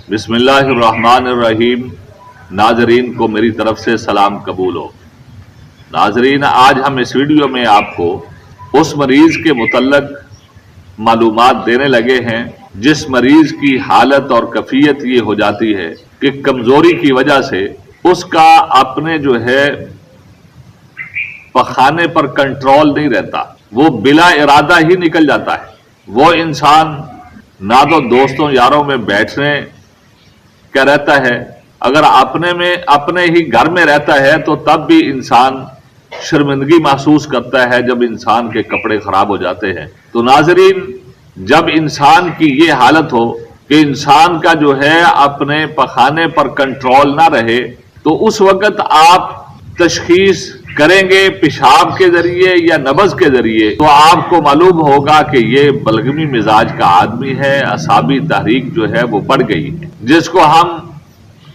बिस्मिल्लाहिर्रहमानिर्रहीम। नाजरीन को मेरी तरफ से सलाम कबूल हो। नाजरीन, आज हम इस वीडियो में आपको उस मरीज के मुतल्लक मालूमात देने लगे हैं जिस मरीज की हालत और कैफियत ये हो जाती है कि कमजोरी की वजह से उसका अपने जो है पखाने पर कंट्रोल नहीं रहता, वो बिला इरादा ही निकल जाता है। वो इंसान ना तो दोस्तों यारों में बैठने का रहता है, अगर अपने ही घर में रहता है तो तब भी इंसान शर्मिंदगी महसूस करता है जब इंसान के कपड़े खराब हो जाते हैं। तो नाजरीन, जब इंसान की ये हालत हो कि इंसान का जो है अपने पखाने पर कंट्रोल ना रहे, तो उस वक्त आप तशखीस करेंगे पेशाब के जरिए या नब्ज के जरिए, तो आपको मालूम होगा कि ये बलगमी मिजाज का आदमी है। असाबी तहरीक जो है वो बढ़ गई है, जिसको हम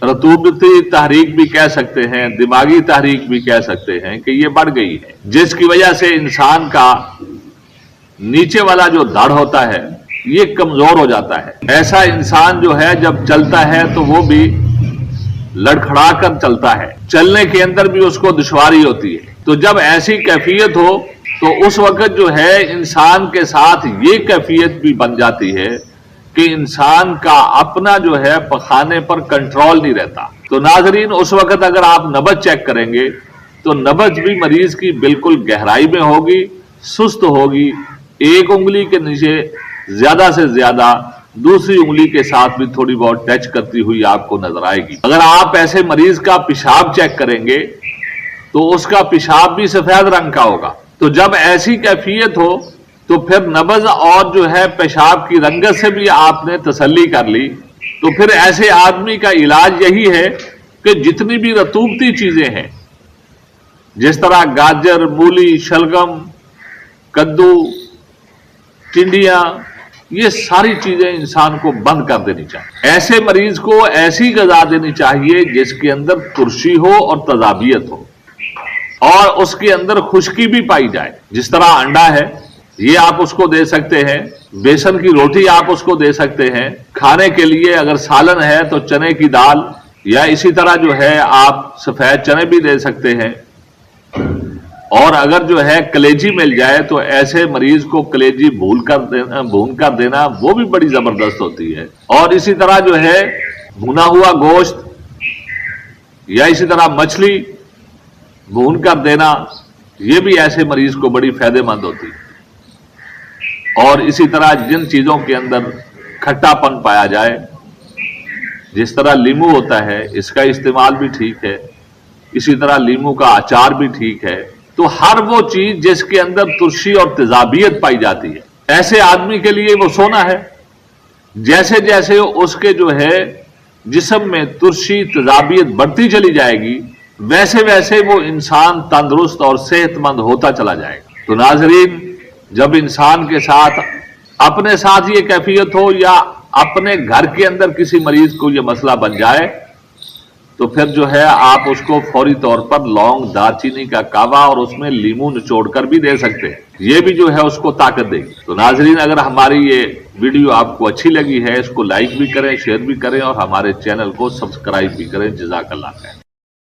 रतूबती तहरीक भी कह सकते हैं, दिमागी तहरीक भी कह सकते हैं कि ये बढ़ गई है, जिसकी वजह से इंसान का नीचे वाला जो धड़ होता है ये कमजोर हो जाता है। ऐसा इंसान जो है जब चलता है तो वो भी लड़खड़ा कर चलता है, चलने के अंदर भी उसको दुश्वारी होती है। तो जब ऐसी कैफियत हो तो उस वक्त जो है इंसान के साथ ये कैफियत भी बन जाती है कि इंसान का अपना जो है पखाने पर कंट्रोल नहीं रहता। तो नाजरीन, उस वक्त अगर आप नब्ज चेक करेंगे तो नब्ज भी मरीज की बिल्कुल गहराई में होगी, सुस्त होगी, एक उंगली के नीचे ज्यादा से ज्यादा दूसरी उंगली के साथ भी थोड़ी बहुत टच करती हुई आपको नजर आएगी। अगर आप ऐसे मरीज का पेशाब चेक करेंगे तो उसका पेशाब भी सफेद रंग का होगा। तो जब ऐसी कैफियत हो तो फिर नब्ज और जो है पेशाब की रंगत से भी आपने तसल्ली कर ली। तो फिर ऐसे आदमी का इलाज यही है कि जितनी भी रतूबती चीजें हैं, जिस तरह गाजर, मूली, शलगम, कद्दू, टिंडियां, ये सारी चीजें इंसान को बंद कर देनी चाहिए। ऐसे मरीज को ऐसी गजा देनी चाहिए जिसके अंदर तुर्शी हो और तजाबियत हो और उसके अंदर खुश्की भी पाई जाए। जिस तरह अंडा है ये आप उसको दे सकते हैं, बेसन की रोटी आप उसको दे सकते हैं, खाने के लिए अगर सालन है तो चने की दाल या इसी तरह जो है आप सफेद चने भी दे सकते हैं। और अगर जो है कलेजी मिल जाए तो ऐसे मरीज को कलेजी भून कर देना वो भी बड़ी जबरदस्त होती है। और इसी तरह जो है भुना हुआ गोश्त या इसी तरह मछली भून कर देना, ये भी ऐसे मरीज को बड़ी फायदेमंद होती है। और इसी तरह जिन चीजों के अंदर खट्टापन पाया जाए, जिस तरह लीमू होता है, इसका इस्तेमाल भी ठीक है, इसी तरह लीमू का अचार भी ठीक है। तो हर वो चीज जिसके अंदर तुर्शी और तेजाबियत पाई जाती है, ऐसे आदमी के लिए वो सोना है। जैसे जैसे उसके जो है जिस्म में तुर्शी तेजाबियत बढ़ती चली जाएगी, वैसे वैसे वो इंसान तंदुरुस्त और सेहतमंद होता चला जाएगा। तो नाजरीन, जब इंसान के साथ अपने साथ ये कैफियत हो या अपने घर के अंदर किसी मरीज को ये मसला बन जाए, तो फिर जो है आप उसको फौरी तौर पर लौंग, दालचीनी का कावा और उसमें लीमू निचोड़कर भी दे सकते हैं। ये भी जो है उसको ताकत देगी। तो नाजरीन, अगर हमारी ये वीडियो आपको अच्छी लगी है, इसको लाइक भी करें, शेयर भी करें और हमारे चैनल को सब्सक्राइब भी करें। जज़ाकल्लाह खैर।